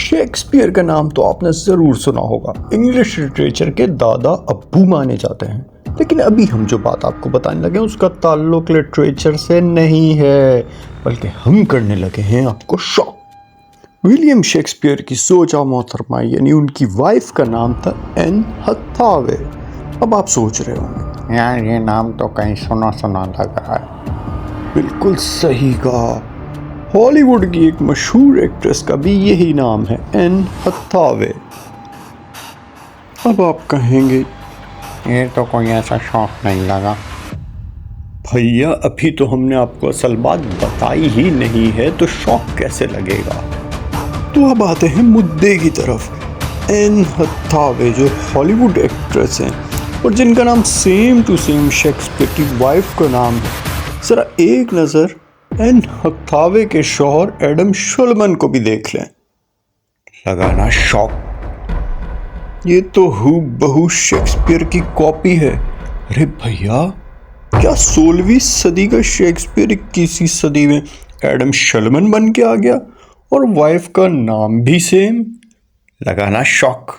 Shakespeare का नाम तो आपने ज़रूर सुना होगा। इंग्लिश लिटरेचर के दादा अब्बू माने जाते हैं। लेकिन अभी हम जो बात आपको बताने लगे उसका ताल्लुक लिटरेचर से नहीं है, बल्कि हम करने लगे हैं आपको शॉक। विलियम शेक्सपियर की सोचा मोहतरमा यानी उनकी वाइफ का नाम था एन हथावे। अब आप सोच रहे होंगे यार ये नाम तो कहीं सुना सुना लग रहा है। बिल्कुल सही कहा। हॉलीवुड की एक मशहूर एक्ट्रेस का भी यही नाम है, एन हथावे। अब आप कहेंगे ये तो कोई ऐसा शौक नहीं लगा। भैया अभी तो हमने आपको असल बात बताई ही नहीं है, तो शौक कैसे लगेगा। तो अब आते हैं मुद्दे की तरफ। एन हथावे जो हॉलीवुड एक्ट्रेस हैं और जिनका नाम सेम टू सेम शेक्सपियर की वाइफ का नाम है। जरा एक नज़र एन हथावे के शौहर एडम शुल्मन को भी देख लें। लगाना शौक। ये तो हूबहू शेक्सपियर की कॉपी है। अरे भैया, क्या 16वीं सदी का शेक्सपियर 21वीं सदी में एडम शुल्मन बन के आ गया और वाइफ का नाम भी सेम। लगाना शौक।